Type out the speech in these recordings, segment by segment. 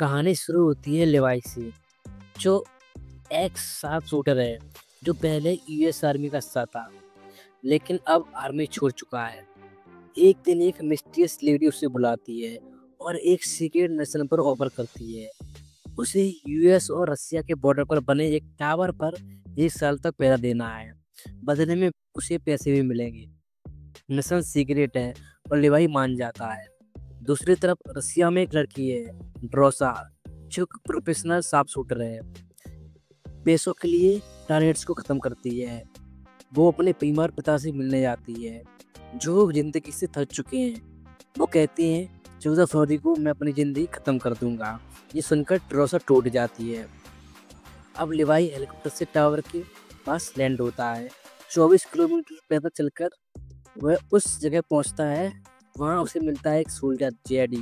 कहानी शुरू होती है लेवाई से, जो एक्स शार्प शूटर है, जो पहले यूएस आर्मी का हिस्सा था, लेकिन अब आर्मी छोड़ चुका है। एक दिन एक मिस्टीरियस लेडी उसे बुलाती है और एक सीक्रेट मिशन पर ऑफर करती है। उसे यूएस और रसिया के बॉर्डर पर बने एक टावर पर 1 साल तक पहरा देना है। बदले में उसे पैसे भी मिलेंगे। मिशन सीक्रेट है और लेवाई मान जाता है। दूसरी तरफ रसिया में एक लड़की है, ड्रोसा, जो प्रोफेशनल शार्प शूटर है। पैसों के लिए टारगेट्स को खत्म करती है। वो अपने बीमार पिता से मिलने जाती है, जो जिंदगी से थक चुके हैं। वो कहती हैं 14 फरवरी को मैं अपनी जिंदगी खत्म कर दूंगा। ये सुनकर ड्रोसा टूट जाती है। अब लिवाई हेलीकॉप्टर से टावर के पास लैंड होता है। 24 किलोमीटर पैदल चलकर वह उस जगह पहुंचता है। वहां उसे मिलता है एक सोल्जर जेडी,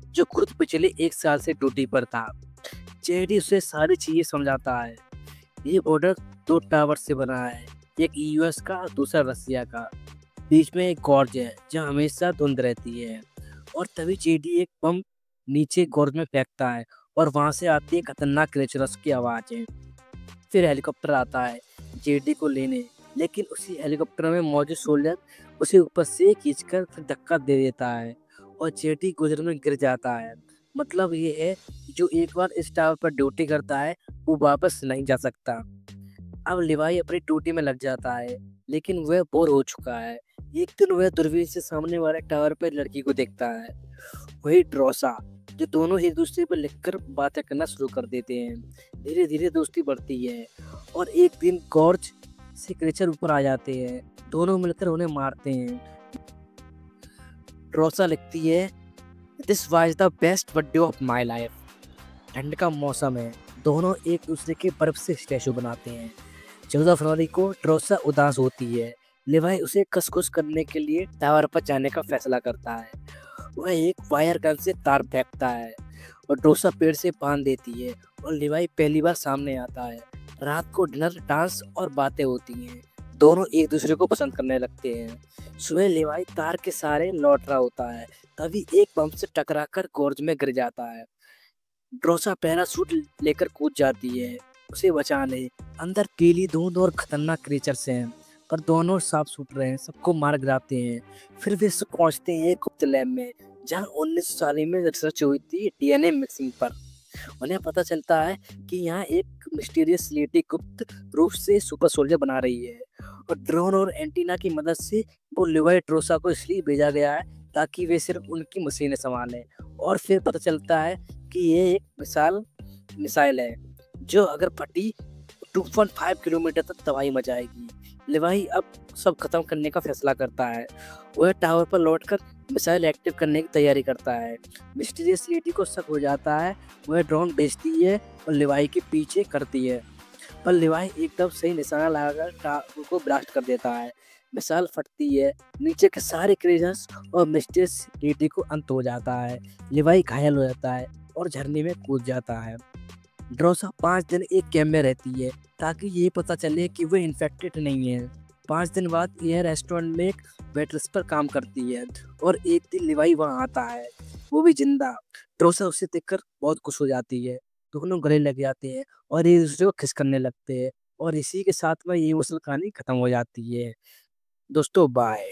जो खुद पिछले 1 साल से ड्यूटी पर था। जेडी उसे सारी चीजें समझाता है। ये बॉर्डर 2 टावर से बना है, एक यूएस का और दूसरा रसिया का। बीच में एक गॉर्ज है जहाँ हमेशा धुंध रहती है। और तभी जेडी एक बम नीचे गॉर्ज में फेंकता है और वहां से आती है खतरनाक क्रेचरस की आवाजें। फिर हेलीकॉप्टर आता है जेडी को लेने, लेकिन उसी हेलीकॉप्टर में मौजूद सोल्जर उसे ऊपर से खींचकर फिर धक्का दे देता है और जेडी गुजर में गिर जाता है। मतलब ये है कि जो एक बार इस टावर पर ड्यूटी करता है वो वापस नहीं जा सकता। अब लिवाई अपनी ड्यूटी में लग जाता है, लेकिन वह बोर हो चुका है। एक दिन वह दूरबीन से सामने वाले टावर पर लड़की को देखता है, वही ड्रोसा, जो दोनों एक दूसरे पर लिखकर बातें करना शुरू कर देते हैं। धीरे धीरे दोस्ती बढ़ती है और एक दिन गॉर्ज से क्रेचर ऊपर आ जाते हैं। दोनों मिलकर उन्हें मारते हैं। ड्रोसा लिखती है, this was the best birthday of my life. ठंड का मौसम है, दोनों एक दूसरे के बर्फ से स्टैचू बनाते हैं। 14 फरवरी को ड्रोसा उदास होती है। लिवाई उसे कसकुस करने के लिए टावर पर जाने का फैसला करता है। वह एक वायर गन से तार फेंकता है और ड्रोसा पेड़ से बांध देती है और लिवाई पहली बार सामने आता है। रात को डिनर, डांस और बातें होती हैं। दोनों एक दूसरे को पसंद करने लगते हैं। सुबह लिवाई तार के सहारे लौट रहा होता है, तभी एक बम से टकराकर गोर्ज में गिर जाता है। ड्रोसा पैराशूट लेकर कूद जाती है उसे बचाने। अंदर पीली धुंध और खतरनाक क्रीचर्स हैं, पर दोनों साफ छूट रहे हैं, सबको मार गिराते हैं। फिर वे सब पहुंचते हैं गुप्त लैब में, जहां 19 में रिसर्च हुई थी डीएनए मिक्सिंग पर। उन्हें पता चलता है कि यहाँ एक मिस्टीरियस लेडी गुप्त रूप से सुपर सोल्जर बना रही है और ड्रोन और एंटीना की मदद से वो लिवाई ड्रोसा को इसलिए भेजा गया है ताकि वे सिर्फ उनकी मशीनें संभालें। और फिर पता चलता है कि ये एक मिसाइल है जो अगर फटी 2.5 किलोमीटर तक तबाही मचाएगी। लिवाई अब सब खत्म करने का फैसला करता है। वह टावर पर लौटकर मिसाइल एक्टिव करने की तैयारी करता है। मिस्टीरियस लेडी को शक हो जाता है। वह ड्रोन भेजती है और लिवाई के पीछे करती है, पर लिवाई एकदम सही निशाना लगाकर टावर को ब्लास्ट कर देता है। मिसाइल फटती है, नीचे के सारे क्रेजर्स और मिस्टीरियस लेडी को अंत हो जाता है। लिवाई घायल हो जाता है और झरने में कूद जाता है। ड्रोसा 5 दिन एक कैंप में रहती है ताकि ये पता चले कि वह इन्फेक्टेड नहीं है। 5 दिन बाद यह रेस्टोरेंट में एक वेट्रेस पर काम करती है और एक दिन लिवाई वहाँ आता है, वो भी जिंदा। ड्रोसा उसे देखकर बहुत खुश हो जाती है। दोनों गले लग जाते हैं और एक दूसरे को किस करने लगते हैं और इसी के साथ में ये मुसल कहानी खत्म हो जाती है। दोस्तों बाय।